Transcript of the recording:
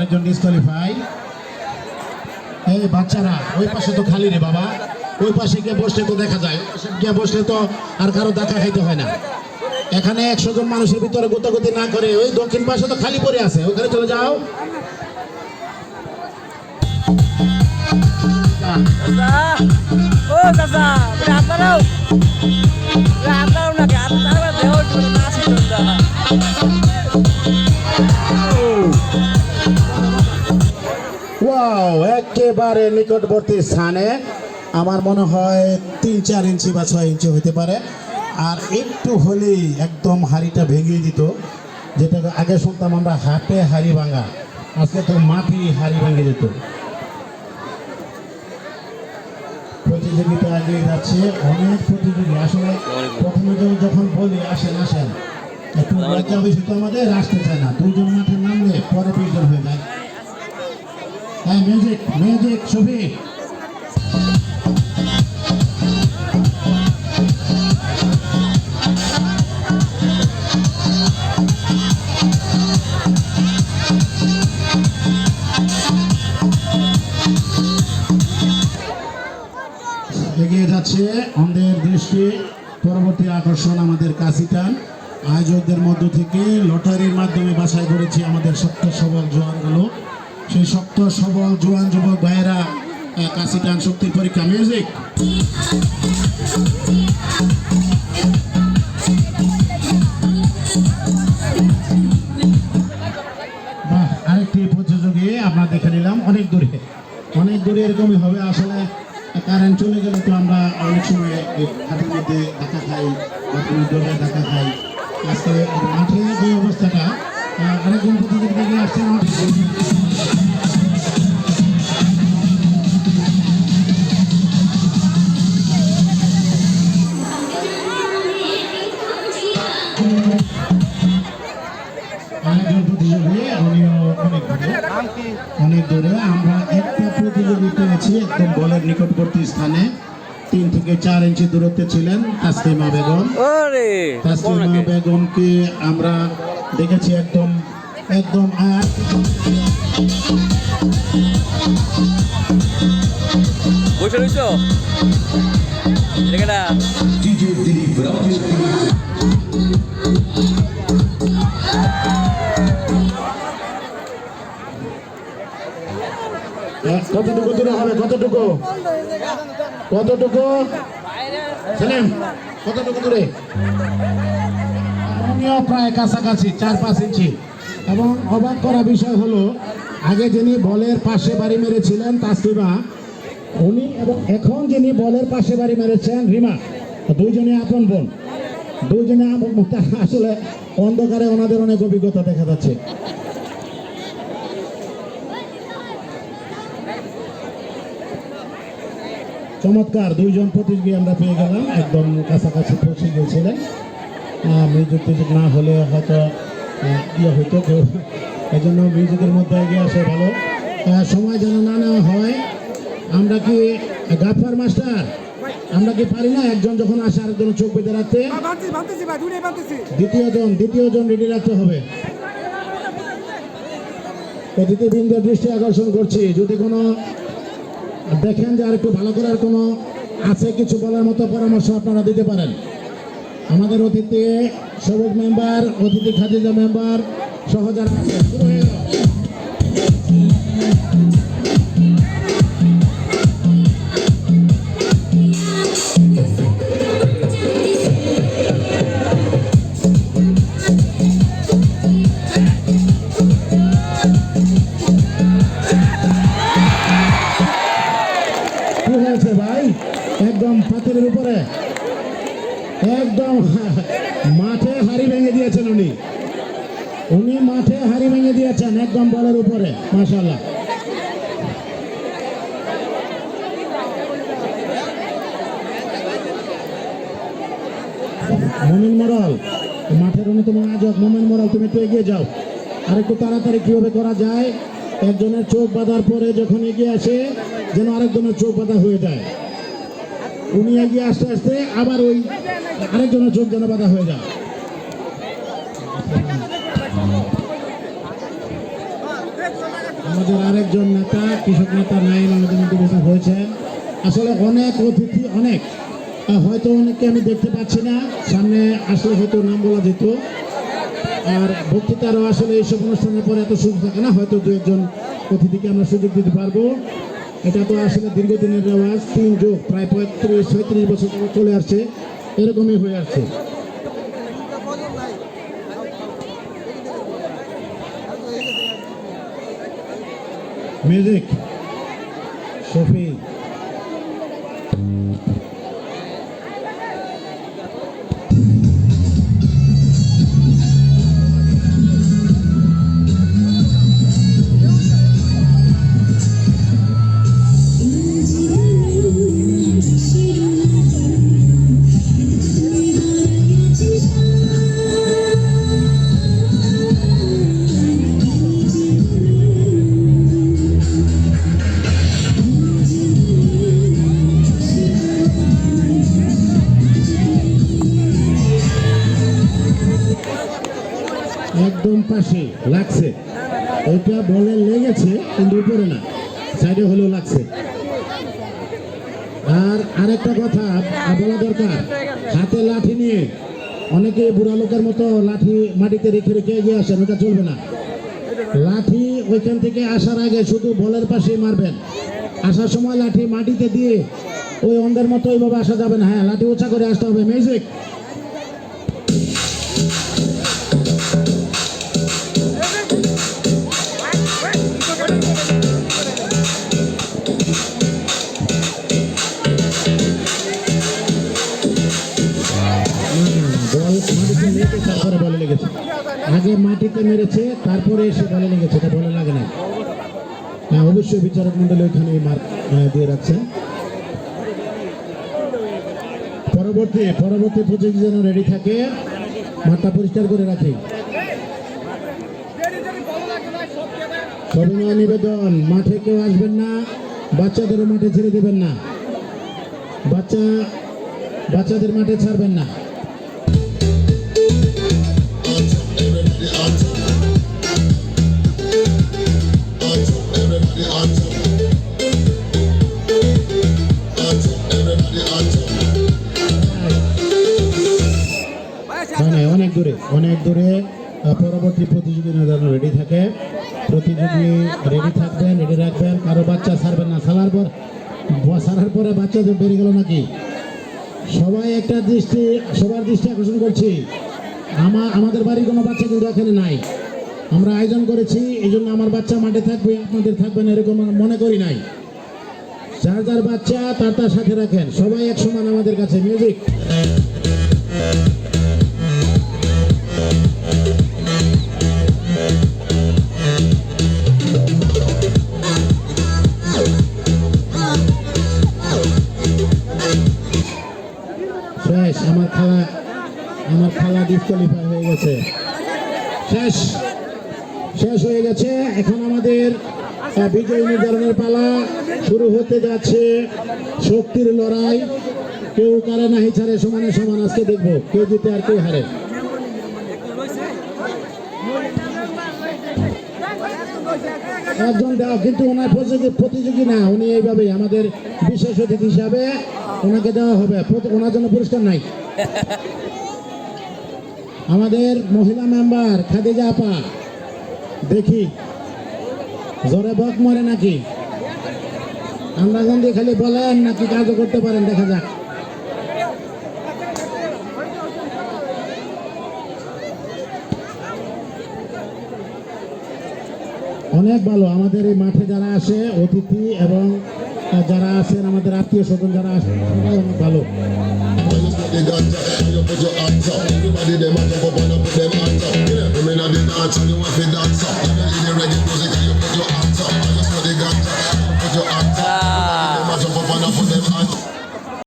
আরেকজন ডিসকোয়ালিফাই। এই বাচ্চারা ওই পাশে তো খালি রে বাবা, ওই পাশে গিয়ে বসলে তো দেখা যায়, গিয়ে বসলে তো আর কারো দেখা খাইতে হয় না। এখানে 100 জন মানুষের ভিতরে গোতাগুতি না করে ওই দক্ষিণ পাশে তো খালি পড়ে আছে, ওখানে চলে যাও। ও চাচা আপনারাও আপনারাও নাকি আপনারা দেহ না শুনতে ওয়াও, একেবারে নিকটবর্তী স্থানে, আমার মনে হয় 3-4 ইঞ্চি বা 6 ইঞ্চি হতে পারে। আর একটু হলেই একদম হাড়িটা ভেঙে দিত, যেটা আগে শুনতাম আমরা হাতে হাড়ি ভাঙা, আজকে তো মাটি হাড়ি ভেঙে দিত। প্রতিযোগিতা এগিয়ে যাচ্ছে, অনেক প্রতিযোগী। আসলে প্রথমে যখন বলি আসেন আসেন, একটু লজ্জা বেশি তো আমাদের, আসতে চায় না। 2 জন মাঠে নামলে পরে 20 জন হয়ে যায়। হ্যাঁ, মিউজিক মিউজিক শফিক। এগিয়ে যাচ্ছে আমাদের দৃষ্টি, পরবর্তী আকর্ষণ আমাদের কাশিটান। আয়োজকদের মধ্য থেকে লটারির মাধ্যমে বাছাই করেছি আমাদের শক্ত সবল জোয়ানগুলো। সেই শক্ত সবল জোয়ান যুবক ভাইয়েরা কাশিটান শক্তির পরীক্ষা। মিউজিক। বাহ, আরেকটি প্রতিযোগী আমরা দেখে নিলাম অনেক দূরে, অনেক দূরে এরকমই হবে। আসলে কারেন্ট চলে গেলে তো আমরা অনেক সময় হাতের মধ্যে ধাক্কা খাই, ডোবে ধাক্কা খাই। আজকে মাঠে যে অবস্থাটা, আরেকজন প্রতিযোগী দেখে আসছেন। আরেকজন প্রতিযোগী উনিও অনেক দূরে। আমরা একটা প্রতিযোগী পেয়েছি একদম বলের নিকটবর্তী স্থানে, 3 থেকে 4 ইঞ্চি দূরত্বে ছিলেন তাসলিমা বেগম। তাসলিমা বেগমকে আমরা দেখেছি একদম একদম বসে রয়েছ কতটুকু দূরে হবে? কতটুকু কতটুকু সেলিম, কতটুকু দূরে? আমিও প্রায় কাছাকাছি 4-5 ইঞ্চি। এবং অবাক করা বিষয় হলো, আগে যিনি বলের পাশে বাড়ি মেরেছিলেন তাসলিমা, উনি, এবং এখন যিনি বলের পাশে বাড়ি মেরেছেন রিমা, দুইজনে আপন বোন, দুইজনে আপন বোন। আসলে অন্ধকারে ওনাদের অনেক অভিজ্ঞতা দেখা যাচ্ছে। চমৎকার 2 জন প্রতিযোগী আমরা পেয়ে গেলাম, একদম কাছাকাছি পৌঁছে গিয়েছিলেন। মিউজিক টিউজিক না হলে হয়তো ইয়ে হইতো কেউ, এই জন্য মিউজিকের মধ্যে এগিয়ে আসে ভালো। সময় যেন না নেওয়া হয়। আমরা কি গাফার মাস্টার, আমরা কি পারি না একজন যখন আসে আরেকজন চোখ বেঁধে রাখতে? দ্বিতীয় জন রেডি রাখতে হবে। অতিথিবৃন্দের দৃষ্টি আকর্ষণ করছি, যদি কোনো দেখেন যে আর একটু ভালো করার কোনো আছে, কিছু বলার মতো পরামর্শ আপনারা দিতে পারেন। আমাদের অতিথি সবুজ মেম্বার, অতিথি খাদিজা মেম্বার সহ যারা আছে, শুরু হয়ে গেল। ভাই একদম পাথরের উপরে, একদম মাঠে হাড়ি ভেঙে দিয়েছেন উনি মাঠে হাড়ি ভেঙে দিয়েছেন একদম বলের উপরে। মাশাআল্লাহ। মোমিন মোড়ল, মাঠের অন্যতম আয়োজক মোমিন মোড়ল, তুমি একটু এগিয়ে যাও। আর একটু তাড়াতাড়ি কিভাবে করা যায়, একজনের চোখ বাঁধার পরে যখন এগিয়ে আসে যেন আরেকজনের চোখ বাঁধা হয়ে যায়। উনি এগিয়ে আসতে আসতে আবার ওই আরেকজনের চোখ যেন বাঁধা হয়ে যায়। আমাদের আরেকজন নেতা কৃষক নেতা নাইম আমাদের মধ্যে উপস্থিত হয়েছেন। আসলে অনেক অতিথি অনেক হয়তো অনেককে আমি দেখতে পাচ্ছি না, সামনে আসলে হয়তো নাম বলা যেত। আর বক্তৃতারও আসলে এইসব অনুষ্ঠানের পরে এত সুযোগ থাকে না, হয়তো দু একজন অতিথিকে আমরা সুযোগ দিতে পারবো। এটা তো আসলে দীর্ঘদিনের রেওয়াজ, 3 যোগ প্রায় 35-36 বছর ধরে চলে আসছে, এরকমই হয়ে আসছে। মিউজিক শফি একদম পাশে লাগছে, ওইটা বলে লেগেছে কিন্তু উপরে না, সাইডে হলেও লাগছে। আর আরেকটা কথা বলা দরকার, হাতে লাঠি নিয়ে অনেকে বুড়া লোকের মতো লাঠি মাটিতে রেখে রেখে এগিয়ে আসেন, ওটা চলবে না। লাঠি ওইখান থেকে আসার আগে শুধু বলের পাশে মারবেন, আসার সময় লাঠি মাটিতে দিয়ে ওই অন্ধের মতো ওইভাবে আসা যাবে না। হ্যাঁ, লাঠি উঁচা করে আসতে হবে। মিউজিক তারপরে বলে লেগেছে, আগে মাটিতে মেরেছে তারপরে এসে বলে লেগেছে, এটা বলে লাগে না। হ্যাঁ, অবশ্যই বিচারক মন্ডলী ওইখানে মার্ক দিয়ে রাখছেন। পরবর্তী প্রতিযোগী যেন রেডি থাকে, মাঠটা পরিষ্কার করে রাখি। সবিনয় নিবেদন, মাঠে কেউ আসবেন না, বাচ্চাদেরও মাঠে ছেড়ে দেবেন না, বাচ্চাদের মাঠে ছাড়বেন না। অনেক দূরে পরবর্তী প্রতিযোগী যেন রেডি থাকে, প্রতিযোগী রেডি থাকবেন, রেডি রাখবেন, কারো বাচ্চা ছাড়বেন না। ছাড়ার পরে বাচ্চাদের বেরিয়ে গেল নাকি? সবার দৃষ্টি আকর্ষণ করছি, আমাদের বাড়ির কোনো বাচ্চা কিন্তু এখানে নাই। আমরা আয়োজন করেছি, এই জন্য আমার বাচ্চা মাঠে থাকবে, আপনাদের থাকবেন এরকম মনে করি নাই। যার যার বাচ্চা তার সাথে রাখেন, সবাই এক সমান আমাদের কাছে। মিউজিক শেষ। আমার খালা ডিসকোয়ালিফাই হয়ে গেছে, শেষ হয়ে গেছে। এখন আমাদের বিজয়ী নির্ধারণের পালা শুরু হতে যাচ্ছে। শক্তির লড়াই, কেউ কারে নাহি ছাড়ে, সমানে সমান। আজকে দেখবো কে জিতে আর কে হারে। একজন দাও, কিন্তু ওনার প্রতিযোগী না, উনি এইভাবেই আমাদের বিশেষ অতিথি হিসাবে ওনাকে দেওয়া হবে, ওনার জন্য পুরস্কার নাই। আমাদের মহিলা মেম্বার খাদিজা আপা, দেখি জোরে বক মরে নাকি, আমরা গন্ধি খালি বলেন নাকি কাজও করতে পারেন, দেখা যাক। অনেক ভালো আমাদের এই মাঠে যারা আসে অতিথি এবং যারা আছেন আমাদের আত্মীয় স্বজন যারা আসেন, অনেক ভালো।